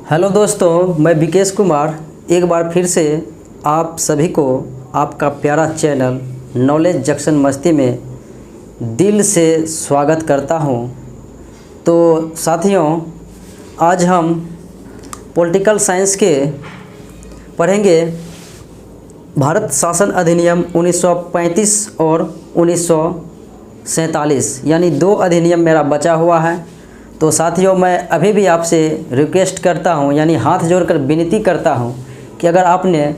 Hello दोस्तों, मैं विकेश कुमार एक बार फिर से आप सभी को आपका प्यारा चैनल नॉलेज जंक्शन मस्ती में दिल से स्वागत करता हूं। तो साथियों, आज हम पॉलिटिकल साइंस के पढ़ेंगे भारत शासन अधिनियम 1935 और 1947, यानी 2 अधिनियम मेरा बचा हुआ है। तो साथियों, मैं अभी भी आपसे रिक्वेस्ट करता हूं, यानी हाथ जोड़कर विनती करता हूं कि अगर आपने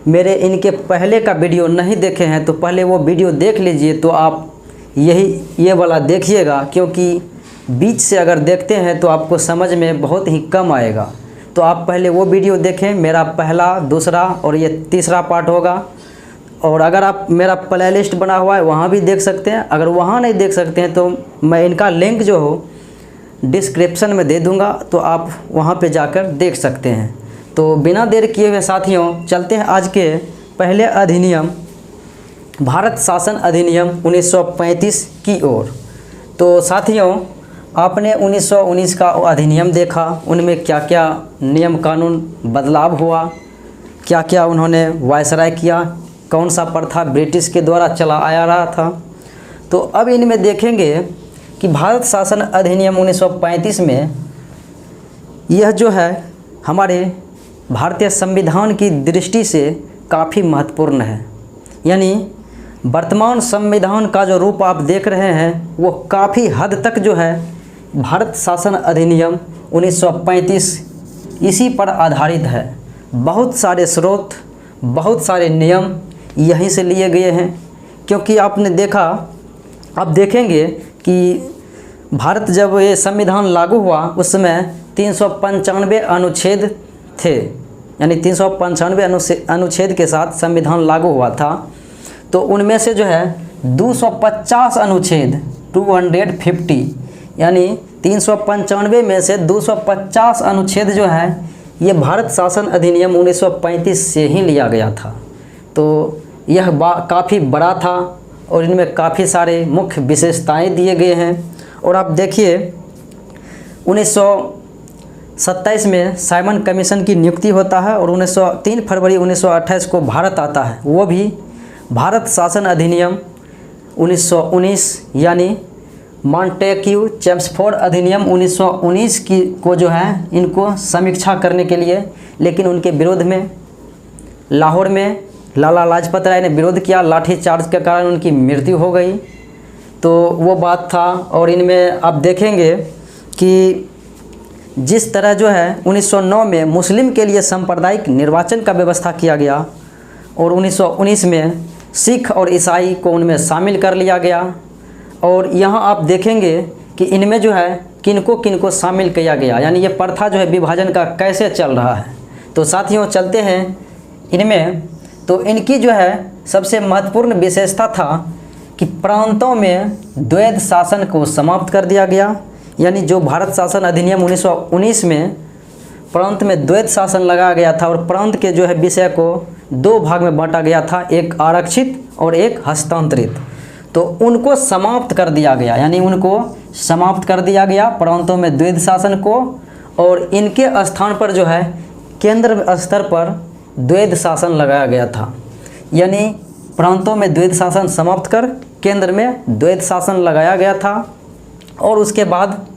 मेरे इनके पहले का वीडियो नहीं देखे हैं तो पहले वो वीडियो देख लीजिए। तो आप ये वाला देखिएगा, क्योंकि बीच से अगर देखते हैं तो आपको समझ में बहुत ही कम आएगा। तो आप पहले वो वीडियो देखें, मेरा पहला, दूसरा और ये तीसरा पार्ट होगा। और अगर आप मेरा प्ले लिस्ट बना हुआ है वहाँ भी देख सकते हैं। अगर वहाँ नहीं देख सकते हैं तो मैं इनका लिंक जो हो डिस्क्रिप्शन में दे दूंगा, तो आप वहां पे जाकर देख सकते हैं। तो बिना देर किए हुए साथियों, चलते हैं आज के पहले अधिनियम भारत शासन अधिनियम 1935 की ओर। तो साथियों, आपने 1919 का अधिनियम देखा, उनमें क्या क्या नियम कानून बदलाव हुआ, क्या क्या उन्होंने वायसराय किया, कौन सा प्रथा ब्रिटिश के द्वारा चला आया रहा था। तो अब इनमें देखेंगे कि भारत शासन अधिनियम 1935 में यह जो है हमारे भारतीय संविधान की दृष्टि से काफ़ी महत्वपूर्ण है। यानी वर्तमान संविधान का जो रूप आप देख रहे हैं वो काफ़ी हद तक जो है भारत शासन अधिनियम 1935 इसी पर आधारित है। बहुत सारे स्रोत, बहुत सारे नियम यहीं से लिए गए हैं। क्योंकि आपने देखा, आप देखेंगे कि भारत जब ये संविधान लागू हुआ उस समय 395 अनुच्छेद थे, यानी 395 अनुच्छेद के साथ संविधान लागू हुआ था। तो उनमें से जो है 250 अनुच्छेद 250, यानी 395 में से 250 अनुच्छेद जो है ये भारत शासन अधिनियम 1935 से ही लिया गया था। तो यह काफ़ी बड़ा था और इनमें काफ़ी सारे मुख्य विशेषताएं दिए गए हैं। और आप देखिए 1927 में साइमन कमीशन की नियुक्ति होता है और 3 फरवरी 1928 को भारत आता है, वो भी भारत शासन अधिनियम 1919, यानी मॉन्टेक्यू चेम्सफोर्ड अधिनियम 1919 को जो है इनको समीक्षा करने के लिए, लेकिन उनके विरोध में लाहौर में लाला लाजपत राय ने विरोध किया, लाठीचार्ज के कारण उनकी मृत्यु हो गई। तो वो बात था। और इनमें आप देखेंगे कि जिस तरह जो है 1909 में मुस्लिम के लिए सांप्रदायिक निर्वाचन का व्यवस्था किया गया और 1919 में सिख और ईसाई को उनमें शामिल कर लिया गया। और यहाँ आप देखेंगे कि इनमें जो है किनको किनको शामिल किया गया, यानी ये प्रथा जो है विभाजन का कैसे चल रहा है। तो साथियों, चलते हैं इनमें। तो इनकी जो है सबसे महत्वपूर्ण विशेषता था कि प्रांतों में द्वैध शासन को समाप्त कर दिया गया। यानी जो भारत शासन अधिनियम 1919 में प्रांत में द्वैध शासन लगाया गया था और प्रांत के जो है विषय को 2 भाग में बांटा गया था, एक आरक्षित और एक हस्तांतरित। तो उनको समाप्त कर दिया गया, यानी उनको समाप्त कर दिया गया प्रांतों में द्वैध शासन को, और इनके स्थान पर जो है केंद्र स्तर पर द्वैध शासन लगाया गया था। यानी प्रांतों में द्वैध शासन समाप्त कर केंद्र में द्वैध शासन लगाया गया था। और उसके बाद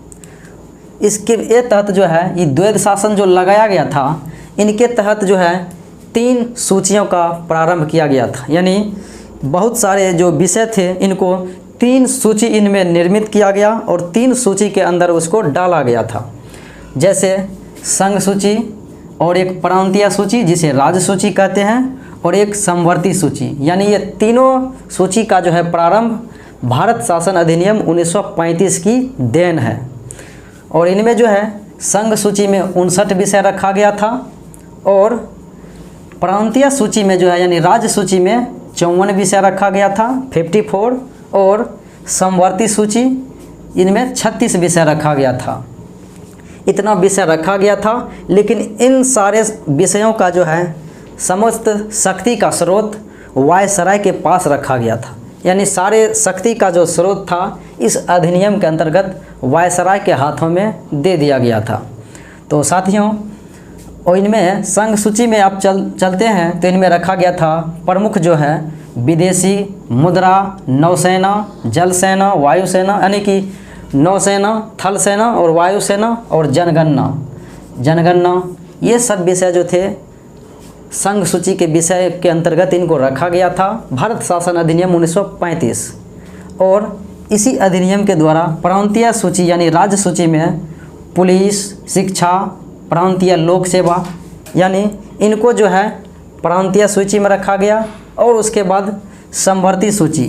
इसके तहत जो है ये द्वैध शासन जो लगाया गया था, इनके तहत जो है 3 सूचियों का प्रारंभ किया गया था। यानी बहुत सारे जो विषय थे इनको 3 सूची इनमें निर्मित किया गया और 3 सूची के अंदर उसको डाला गया था। जैसे संघ सूची और एक प्रांतीय सूची जिसे राज्य सूची कहते हैं, और एक समवर्ती सूची। यानी ये तीनों सूची का जो है प्रारंभ भारत शासन अधिनियम 1935 की देन है। और इनमें जो है संघ सूची में 59 विषय रखा गया था और प्रांतीय सूची में जो है यानी राज्य सूची में 54 विषय रखा गया था 54, और समवर्ती सूची इनमें 36 विषय रखा गया था। इतना विषय रखा गया था, लेकिन इन सारे विषयों का जो है समस्त शक्ति का स्रोत वायसराय के पास रखा गया था। यानी सारे शक्ति का जो स्रोत था इस अधिनियम के अंतर्गत वायसराय के हाथों में दे दिया गया था। तो साथियों, और इनमें संघ सूची में आप चलते हैं तो इनमें रखा गया था प्रमुख जो है विदेशी मुद्रा, नौसेना, जल सेना, वायुसेना, यानी कि नौसेना, थल सेना और वायुसेना और जनगणना ये सब विषय जो थे संघ सूची के विषय के अंतर्गत इनको रखा गया था भारत शासन अधिनियम 1935। और इसी अधिनियम के द्वारा प्रांतीय सूची यानी राज्य सूची में पुलिस, शिक्षा, प्रांतीय लोक सेवा यानी इनको जो है प्रांतीय सूची में रखा गया। और उसके बाद समवर्ती सूची,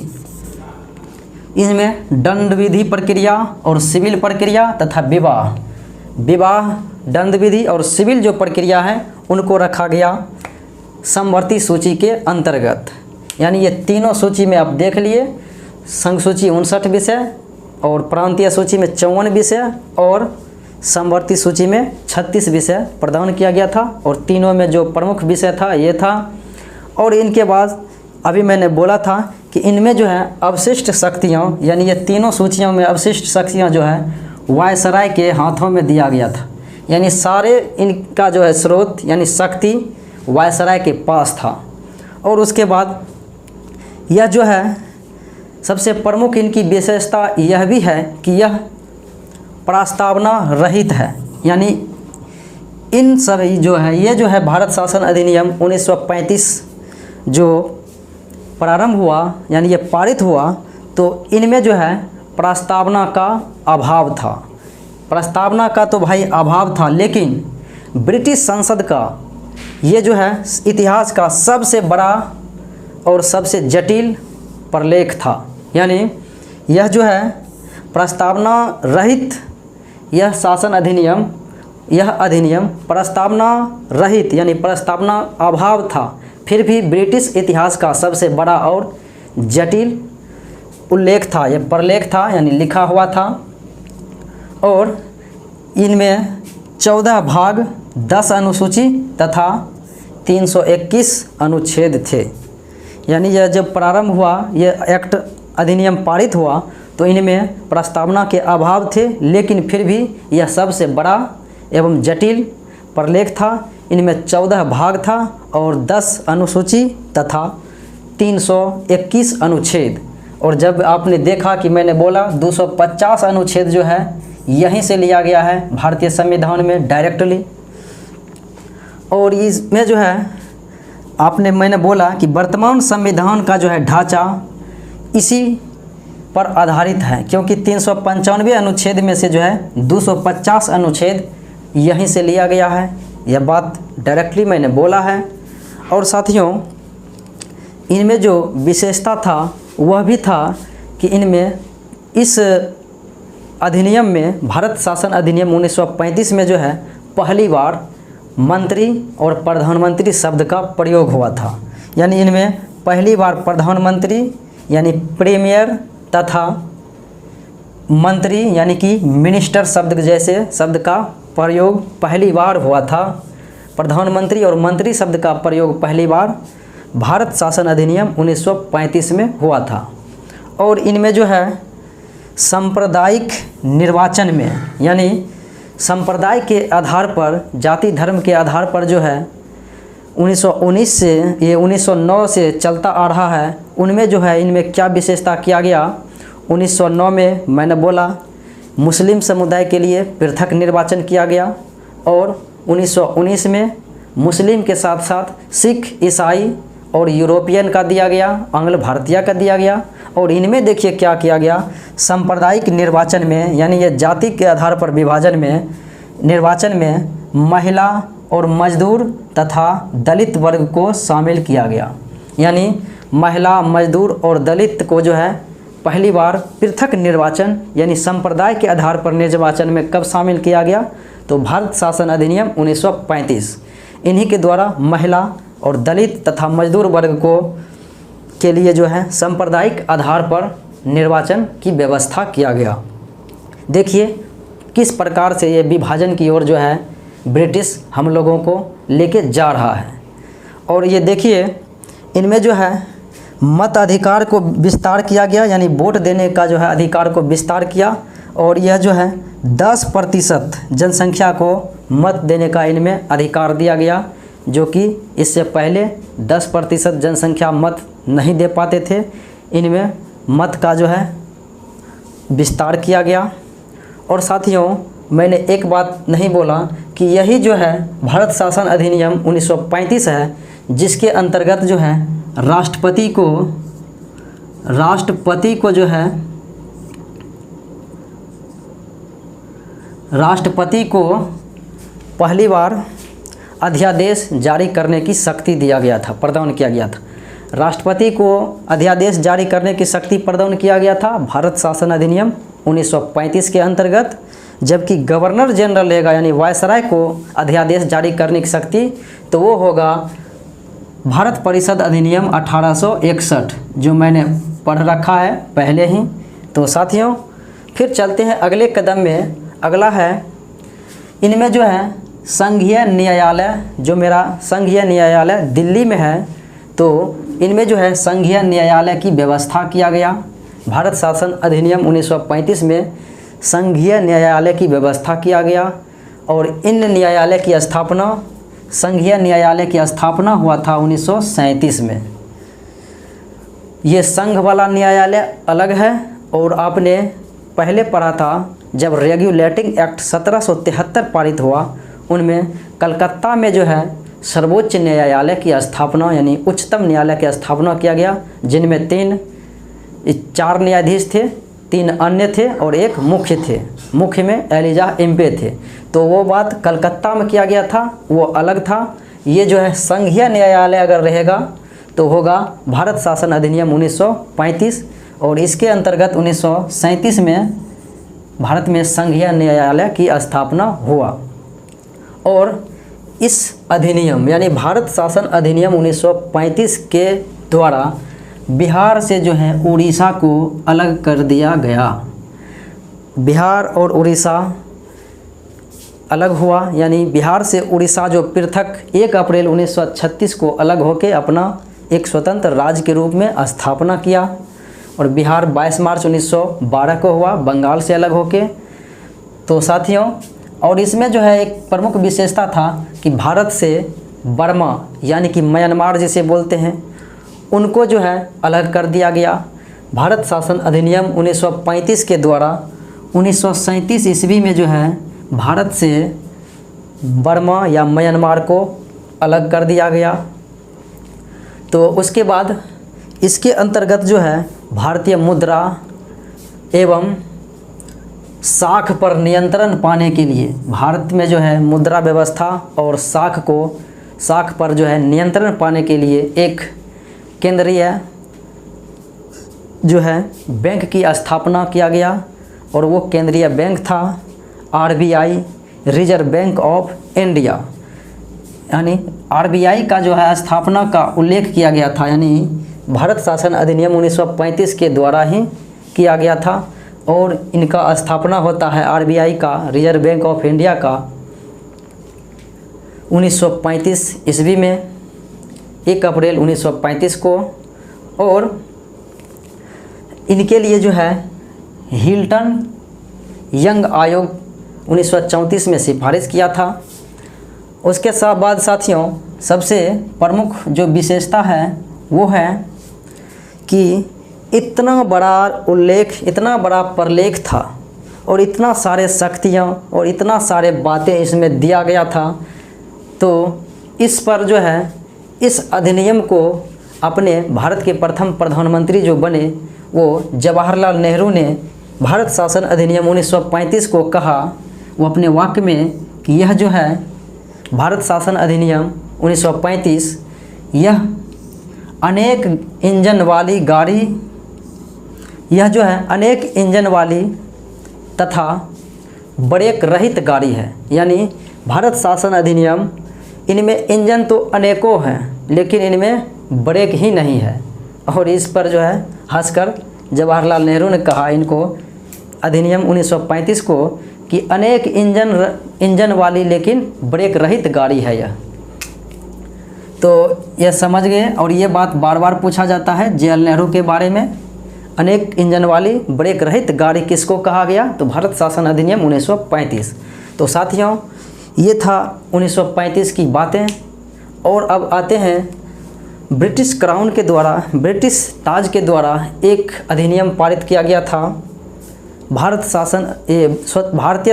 इनमें दंड विधि प्रक्रिया और सिविल प्रक्रिया तथा विवाह दंड विधि और सिविल जो प्रक्रिया है उनको रखा गया समवर्ती सूची के अंतर्गत। यानी ये तीनों सूची में आप देख लिए, संघ सूची 59 विषय और प्रांतीय सूची में 54 विषय और समवर्ती सूची में 36 विषय प्रदान किया गया था। और तीनों में जो प्रमुख विषय था ये था। और इनके बाद अभी मैंने बोला था कि इनमें जो है अवशिष्ट शक्तियाँ, यानी ये तीनों सूचियों में अवशिष्ट शक्तियाँ जो है वायसराय के हाथों में दिया गया था। यानी सारे इनका जो है स्रोत यानी शक्ति वायसराय के पास था। और उसके बाद यह जो है सबसे प्रमुख इनकी विशेषता यह भी है कि यह प्रस्तावना रहित है। यानी इन सभी जो है ये जो है भारत शासन अधिनियम 1935 जो प्रारंभ हुआ यानी ये पारित हुआ तो इनमें जो है प्रस्तावना का अभाव था। प्रस्तावना का तो भाई अभाव था, लेकिन ब्रिटिश संसद का ये जो है इतिहास का सबसे बड़ा और सबसे जटिल प्रलेख था। यानी यह जो है प्रस्तावना रहित यह शासन अधिनियम, यह अधिनियम प्रस्तावना रहित यानी प्रस्तावना अभाव था, फिर भी ब्रिटिश इतिहास का सबसे बड़ा और जटिल उल्लेख था, यह प्रलेख था यानी लिखा हुआ था। और इनमें 14 भाग, 10 अनुसूची तथा 321 अनुच्छेद थे। यानी यह जब प्रारंभ हुआ, यह एक्ट अधिनियम पारित हुआ तो इनमें प्रस्तावना के अभाव थे, लेकिन फिर भी यह सबसे बड़ा एवं जटिल प्रलेख था। इनमें 14 भाग था और 10 अनुसूची तथा 321 अनुच्छेद। और जब आपने देखा कि मैंने बोला 250 अनुच्छेद जो है यहीं से लिया गया है भारतीय संविधान में डायरेक्टली। और इसमें जो है मैंने बोला कि वर्तमान संविधान का जो है ढांचा इसी पर आधारित है, क्योंकि 395 अनुच्छेद में से जो है 250 अनुच्छेद यहीं से लिया गया है। यह बात डायरेक्टली मैंने बोला है। और साथियों इनमें जो विशेषता था वह भी था कि इनमें इस अधिनियम में भारत शासन अधिनियम 1935 में जो है पहली बार मंत्री और प्रधानमंत्री शब्द का प्रयोग हुआ था। यानी इनमें पहली बार प्रधानमंत्री यानी प्रीमियर तथा मंत्री यानी कि मिनिस्टर शब्द जैसे शब्द का प्रयोग पहली बार हुआ था। प्रधानमंत्री और मंत्री शब्द का प्रयोग पहली बार भारत शासन अधिनियम 1935 में हुआ था। और इनमें जो है सांप्रदायिक निर्वाचन में यानी संप्रदाय के आधार पर, जाति धर्म के आधार पर जो है 1919 से ये 1909 से चलता आ रहा है, उनमें जो है इनमें क्या विशेषता किया गया। 1909 में मैंने बोला मुस्लिम समुदाय के लिए पृथक निर्वाचन किया गया। और 1919 में मुस्लिम के साथ साथ सिख, ईसाई और यूरोपियन का दिया गया, आंग्ल भारतीय का दिया गया। और इनमें देखिए क्या किया गया, सांप्रदायिक निर्वाचन में यानी ये जाति के आधार पर विभाजन में निर्वाचन में महिला और मजदूर तथा दलित वर्ग को शामिल किया गया। यानी महिला, मजदूर और दलित को जो है पहली बार पृथक निर्वाचन यानी संप्रदाय के आधार पर निर्वाचन में कब शामिल किया गया, तो भारत शासन अधिनियम 1935। इन्हीं के द्वारा महिला और दलित तथा मजदूर वर्ग को के लिए जो है सांप्रदायिक आधार पर निर्वाचन की व्यवस्था किया गया। देखिए किस प्रकार से ये विभाजन की ओर जो है ब्रिटिश हम लोगों को लेके जा रहा है। और ये देखिए इनमें जो है मत अधिकार को विस्तार किया गया, यानी वोट देने का जो है अधिकार को विस्तार किया। और यह जो है 10% जनसंख्या को मत देने का इनमें अधिकार दिया गया, जो कि इससे पहले 10% जनसंख्या मत नहीं दे पाते थे। इनमें मत का जो है विस्तार किया गया। और साथियों, मैंने एक बात नहीं बोला कि यही जो है भारत शासन अधिनियम 1935 है, जिसके अंतर्गत जो है राष्ट्रपति को पहली बार अध्यादेश जारी करने की शक्ति दिया गया था, प्रदान किया गया था। राष्ट्रपति को अध्यादेश जारी करने की शक्ति प्रदान किया गया था भारत शासन अधिनियम 1935 के अंतर्गत, जबकि गवर्नर जनरल रहेगा यानी वायसराय को अध्यादेश जारी करने की शक्ति तो वो होगा भारत परिषद अधिनियम 1861, जो मैंने पढ़ रखा है पहले ही। तो साथियों, फिर चलते हैं अगले कदम में। अगला है इनमें जो है संघीय न्यायालय, जो मेरा संघीय न्यायालय दिल्ली में है, तो इनमें जो है संघीय न्यायालय की व्यवस्था किया गया। भारत शासन अधिनियम 1935 में संघीय न्यायालय की व्यवस्था किया गया और इन न्यायालय की स्थापना संघीय न्यायालय की स्थापना हुआ था 1937 में। ये संघ वाला न्यायालय अलग है और आपने पहले पढ़ा था जब रेगुलेटिंग एक्ट 1773 पारित हुआ, उनमें कलकत्ता में जो है सर्वोच्च न्यायालय की स्थापना यानी उच्चतम न्यायालय की स्थापना किया गया, जिनमें 4 न्यायाधीश थे, 3 अन्य थे और एक मुख्य थे। मुख्य में एलिजा इम्पे थे। तो वो बात कलकत्ता में किया गया था, वो अलग था। ये जो है संघीय न्यायालय अगर रहेगा तो होगा भारत शासन अधिनियम 1935 और इसके अंतर्गत 1937 में भारत में संघीय न्यायालय की स्थापना हुआ। और इस अधिनियम यानी भारत शासन अधिनियम 1935 के द्वारा बिहार से जो है उड़ीसा को अलग कर दिया गया। बिहार और उड़ीसा अलग हुआ, यानी बिहार से उड़ीसा जो पृथक 1 अप्रैल 1936 को अलग होकर अपना एक स्वतंत्र राज्य के रूप में स्थापना किया। और बिहार 22 मार्च 1912 को हुआ बंगाल से अलग होके। तो साथियों, और इसमें जो है एक प्रमुख विशेषता था कि भारत से बर्मा यानी कि म्यांमार जिसे बोलते हैं, उनको जो है अलग कर दिया गया। भारत शासन अधिनियम 1935 के द्वारा 1937 ईस्वी में जो है भारत से बर्मा या म्यांमार को अलग कर दिया गया। तो उसके बाद इसके अंतर्गत जो है भारतीय मुद्रा एवं साख पर नियंत्रण पाने के लिए भारत में जो है मुद्रा व्यवस्था और साख पर जो है नियंत्रण पाने के लिए एक केंद्रीय जो है बैंक की स्थापना किया गया। और वो केंद्रीय बैंक था RBI, reserve bank of India. यानी RBI का जो है स्थापना का उल्लेख किया गया था, यानी भारत शासन अधिनियम 1935 के द्वारा ही किया गया था। और इनका स्थापना होता है RBI का, रिजर्व बैंक ऑफ इंडिया का 1935 ईस्वी में 1 अप्रैल 1935 को। और इनके लिए जो है हिल्टन यंग आयोग 1934 में सिफारिश किया था। उसके बाद साथियों, सबसे प्रमुख जो विशेषता है वो है कि इतना बड़ा उल्लेख, इतना बड़ा प्रलेख था और इतना सारे शक्तियाँ और इतना सारे बातें इसमें दिया गया था। तो इस पर जो है इस अधिनियम को अपने भारत के प्रथम प्रधानमंत्री जो बने वो जवाहरलाल नेहरू ने भारत शासन अधिनियम 1935 को कहा, वो अपने वाक्य में कि यह जो है भारत शासन अधिनियम 1935 यह अनेक इंजन वाली गाड़ी, यह जो है अनेक इंजन वाली तथा ब्रेक रहित गाड़ी है। यानी भारत शासन अधिनियम, इनमें इंजन तो अनेकों हैं लेकिन इनमें ब्रेक ही नहीं है। और इस पर जो है हंसकर जवाहरलाल नेहरू ने कहा इनको अधिनियम 1935 को कि अनेक इंजन वाली लेकिन ब्रेक रहित गाड़ी है यह। तो यह समझ गए। और ये बात बार बार पूछा जाता है जवाहरलाल नेहरू के बारे में, अनेक इंजन वाली ब्रेक रहित गाड़ी किसको कहा गया? तो भारत शासन अधिनियम 1935। तो साथियों, ये था 1935 की बातें। और अब आते हैं ब्रिटिश क्राउन के द्वारा, ब्रिटिश ताज के द्वारा एक अधिनियम पारित किया गया था, भारतीय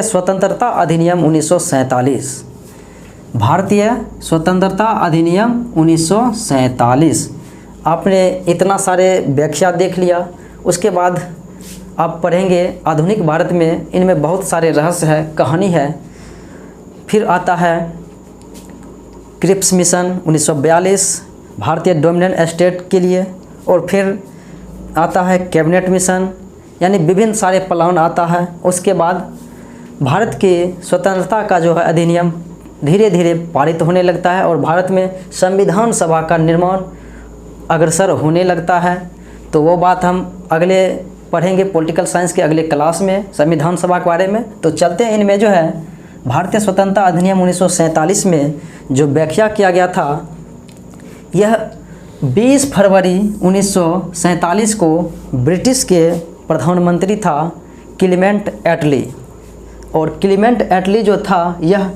स्वतंत्रता अधिनियम 1947। भारतीय स्वतंत्रता अधिनियम 1947। आपने इतना सारे व्याख्या देख लिया, उसके बाद आप पढ़ेंगे आधुनिक भारत में इनमें बहुत सारे रहस्य है, कहानी है। फिर आता है क्रिप्स मिशन 1942 भारतीय डोमिनियन स्टेट के लिए, और फिर आता है कैबिनेट मिशन, यानी विभिन्न सारे प्लान आता है। उसके बाद भारत की स्वतंत्रता का जो है अधिनियम धीरे धीरे पारित होने लगता है और भारत में संविधान सभा का निर्माण अग्रसर होने लगता है। तो वो बात हम अगले पढ़ेंगे पॉलिटिकल साइंस के अगले क्लास में, संविधान सभा के बारे में। तो चलते हैं, इनमें जो है भारतीय स्वतंत्रता अधिनियम 1947 में जो व्याख्या किया गया था, यह 20 फरवरी 1947 को ब्रिटिश के प्रधानमंत्री था क्लीमेंट एटली। और क्लीमेंट एटली जो था यह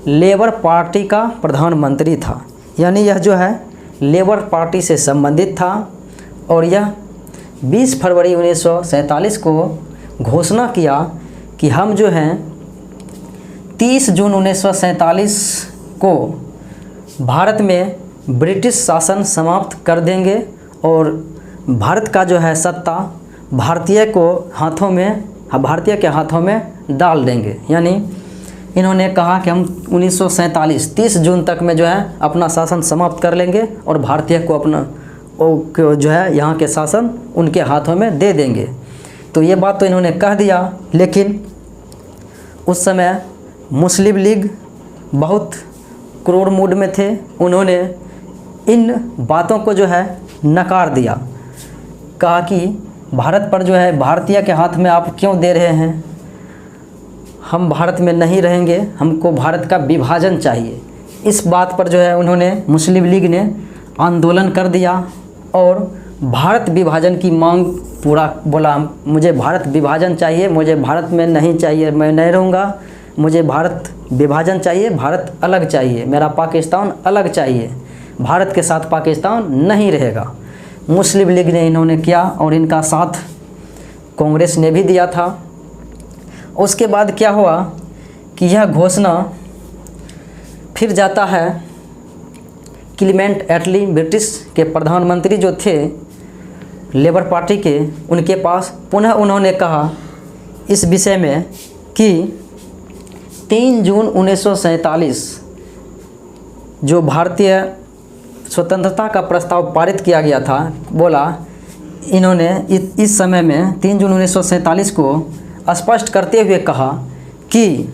लेबर पार्टी का प्रधानमंत्री था, यानी यह जो है लेबर पार्टी से संबंधित था। और यह 20 फरवरी 1947 को घोषणा किया कि हम जो हैं 30 जून 1947 को भारत में ब्रिटिश शासन समाप्त कर देंगे और भारत का जो है सत्ता भारतीय के हाथों में डाल देंगे। यानी इन्होंने कहा कि हम 1947 30 जून तक में जो है अपना शासन समाप्त कर लेंगे और भारतीय को अपना जो है यहाँ के शासन उनके हाथों में दे देंगे। तो ये बात तो इन्होंने कह दिया, लेकिन उस समय मुस्लिम लीग बहुत क्रूर मूड में थे। उन्होंने इन बातों को जो है नकार दिया, कहा कि भारत पर जो है भारतीय के हाथ में आप क्यों दे रहे हैं, हम भारत में नहीं रहेंगे, हमको भारत का विभाजन चाहिए। इस बात पर जो है उन्होंने मुस्लिम लीग ने आंदोलन कर दिया और भारत विभाजन की मांग पूरा बोला, मुझे भारत विभाजन चाहिए, मुझे भारत में नहीं चाहिए, मैं नहीं रहूँगा, मुझे भारत विभाजन चाहिए, भारत अलग चाहिए, मेरा पाकिस्तान अलग चाहिए, भारत के साथ पाकिस्तान नहीं रहेगा। मुस्लिम लीग ने इन्होंने किया और इनका साथ कांग्रेस ने भी दिया था। उसके बाद क्या हुआ कि यह घोषणा फिर जाता है क्लीमेंट एटली, ब्रिटिश के प्रधानमंत्री जो थे लेबर पार्टी के, उनके पास पुनः उन्होंने कहा इस विषय में कि 3 जून 1947 जो भारतीय स्वतंत्रता का प्रस्ताव पारित किया गया था, बोला इन्होंने इस समय में 3 जून 1947 को स्पष्ट करते हुए कहा कि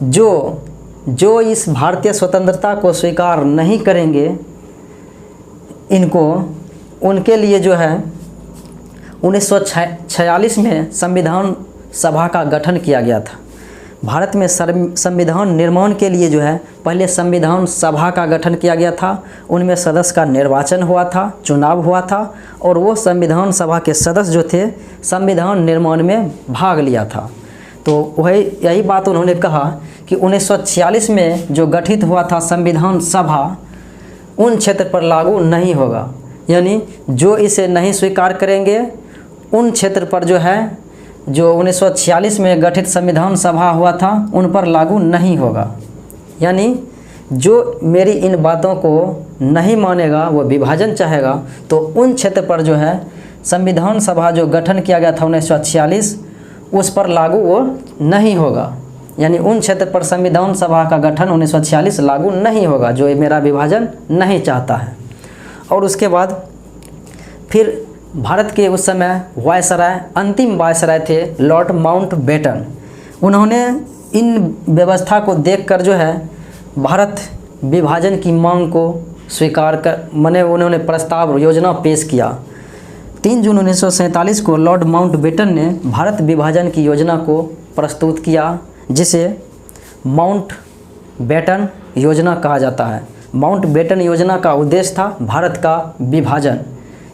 जो इस भारतीय स्वतंत्रता को स्वीकार नहीं करेंगे, उनके लिए जो है 1946 में संविधान सभा का गठन किया गया था। भारत में संविधान निर्माण के लिए जो है पहले संविधान सभा का गठन किया गया था। उनमें सदस्य का निर्वाचन हुआ था, चुनाव हुआ था और वो संविधान सभा के सदस्य जो थे संविधान निर्माण में भाग लिया था। तो वही यही बात उन्होंने कहा कि 1946 में जो गठित हुआ था संविधान सभा उन क्षेत्र पर लागू नहीं होगा, यानी जो इसे नहीं स्वीकार करेंगे उन क्षेत्र पर जो है जो 1946 में गठित संविधान सभा हुआ था उन पर लागू नहीं होगा। यानी जो मेरी इन बातों को नहीं मानेगा, वो विभाजन चाहेगा, तो उन क्षेत्र पर जो है संविधान सभा जो गठन किया गया था 1946 उस पर लागू वो नहीं होगा। यानी उन क्षेत्र पर संविधान सभा का गठन 1946 लागू नहीं होगा जो मेरा विभाजन नहीं चाहता है। और उसके बाद फिर भारत के उस समय वायसराय, अंतिम वायसराय थे लॉर्ड माउंटबेटन। उन्होंने इन व्यवस्था को देखकर जो है भारत विभाजन की मांग को स्वीकार कर उन्होंने प्रस्ताव योजना पेश किया। 3 जून 1947 को लॉर्ड माउंटबेटन ने भारत विभाजन की योजना को प्रस्तुत किया, जिसे माउंटबेटन योजना कहा जाता है। माउंटबेटन योजना का उद्देश्य था भारत का विभाजन।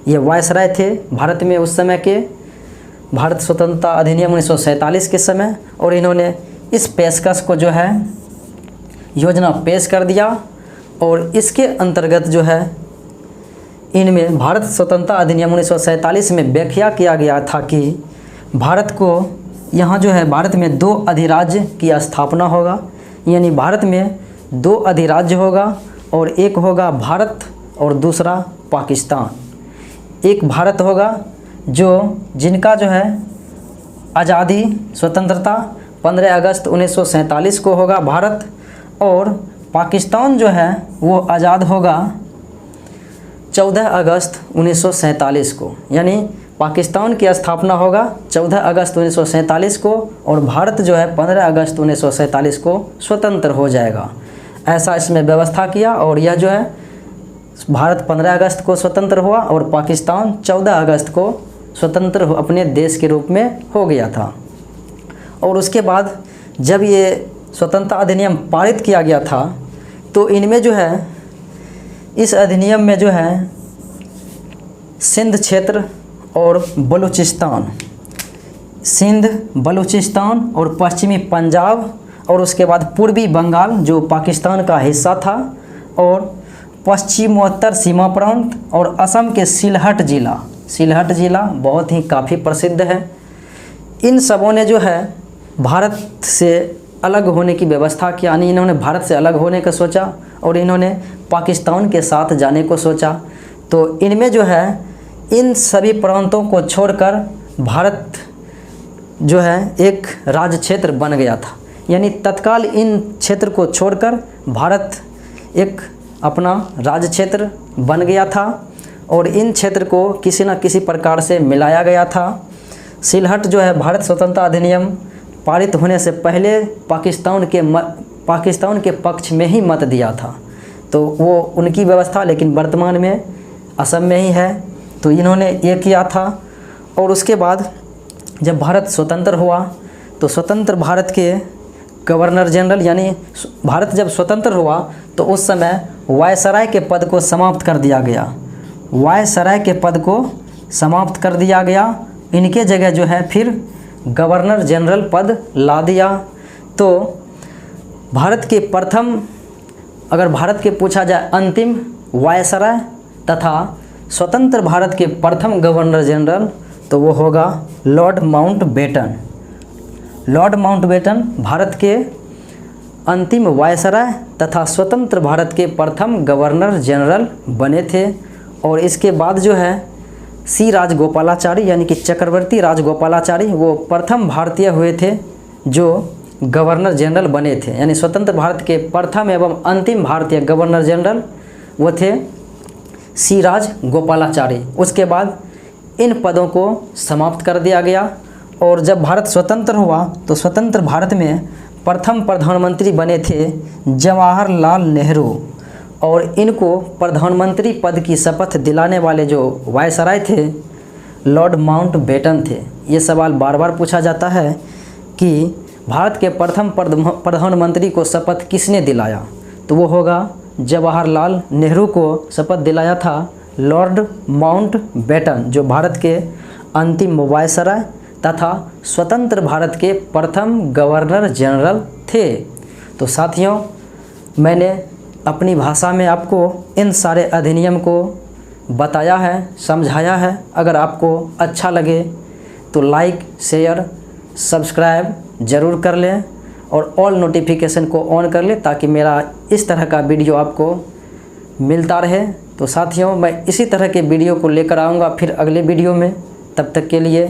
ये वायसराय थे भारत में उस समय के, भारत स्वतंत्रता अधिनियम 1947 के समय, और इन्होंने इस पेशकश को जो है योजना पेश कर दिया और इसके अंतर्गत जो है इनमें भारत स्वतंत्रता अधिनियम 1947 में व्याख्या किया गया था कि भारत को यहाँ जो है भारत में 2 अधिराज्य की स्थापना होगा, यानी भारत में 2 अधिराज्य होगा और एक होगा भारत और दूसरा पाकिस्तान। एक भारत होगा जिनका जो है आज़ादी स्वतंत्रता 15 अगस्त 1947 को होगा भारत, और पाकिस्तान जो है वो आज़ाद होगा 14 अगस्त 1947 को, यानी पाकिस्तान की स्थापना होगा 14 अगस्त 1947 को और भारत जो है 15 अगस्त 1947 को स्वतंत्र हो जाएगा। ऐसा इसमें व्यवस्था किया और यह जो है भारत 15 अगस्त को स्वतंत्र हुआ और पाकिस्तान 14 अगस्त को स्वतंत्र अपने देश के रूप में हो गया था। और उसके बाद जब ये स्वतंत्रता अधिनियम पारित किया गया था तो इनमें जो है इस अधिनियम में जो है सिंध क्षेत्र और बलूचिस्तान, सिंध, बलूचिस्तान और पश्चिमी पंजाब और उसके बाद पूर्वी बंगाल जो पाकिस्तान का हिस्सा था और पश्चिमोत्तर सीमा प्रांत और असम के सिलहट जिला बहुत ही काफ़ी प्रसिद्ध है। इन सबों ने जो है भारत से अलग होने की व्यवस्था की, यानी इन्होंने भारत से अलग होने का सोचा और इन्होंने पाकिस्तान के साथ जाने को सोचा। तो इनमें जो है इन सभी प्रांतों को छोड़कर भारत जो है एक राज्य क्षेत्र बन गया था, यानी तत्काल इन क्षेत्र को छोड़कर भारत एक अपना राज्य क्षेत्र बन गया था और इन क्षेत्र को किसी न किसी प्रकार से मिलाया गया था। सिलहट जो है भारत स्वतंत्रता अधिनियम पारित होने से पहले पाकिस्तान के पक्ष में ही मत दिया था, तो वो उनकी व्यवस्था, लेकिन वर्तमान में असम में ही है। तो इन्होंने ये किया था और उसके बाद जब भारत स्वतंत्र हुआ तो स्वतंत्र भारत के गवर्नर जनरल, यानी भारत जब स्वतंत्र हुआ तो उस समय वायसराय के पद को समाप्त कर दिया गया, वायसराय के पद को समाप्त कर दिया गया। इनके जगह जो है फिर गवर्नर जनरल पद ला दिया। तो भारत के प्रथम, अगर भारत के पूछा जाए अंतिम वायसराय तथा स्वतंत्र भारत के प्रथम गवर्नर जनरल, तो वो होगा Lord Mountbatten. Lord Mountbatten Bharat के अंतिम वायसराय तथा स्वतंत्र भारत के प्रथम गवर्नर जनरल बने थे। और इसके बाद जो है सी राजगोपालाचारी, यानी कि चक्रवर्ती राजगोपालाचारी, वो प्रथम भारतीय हुए थे जो गवर्नर जनरल बने थे, यानी स्वतंत्र भारत के प्रथम एवं अंतिम भारतीय गवर्नर जनरल वो थे सी राजगोपालाचारी। उसके बाद इन पदों को समाप्त कर दिया गया और जब भारत स्वतंत्र हुआ तो स्वतंत्र भारत में प्रथम प्रधानमंत्री बने थे जवाहरलाल नेहरू और इनको प्रधानमंत्री पद की शपथ दिलाने वाले जो वायसराय थे लॉर्ड माउंटबेटन थे। ये सवाल बार बार पूछा जाता है कि भारत के प्रथम प्रधानमंत्री को शपथ किसने दिलाया, तो वो होगा जवाहरलाल नेहरू को शपथ दिलाया था लॉर्ड माउंटबेटन, जो भारत के अंतिम वायसराय तथा स्वतंत्र भारत के प्रथम गवर्नर जनरल थे। तो साथियों, मैंने अपनी भाषा में आपको इन सारे अधिनियम को बताया है, समझाया है। अगर आपको अच्छा लगे तो लाइक, शेयर, सब्सक्राइब ज़रूर कर लें और ऑल नोटिफिकेशन को ऑन कर लें ताकि मेरा इस तरह का वीडियो आपको मिलता रहे। तो साथियों, मैं इसी तरह के वीडियो को लेकर आऊँगा फिर अगले वीडियो में। तब तक के लिए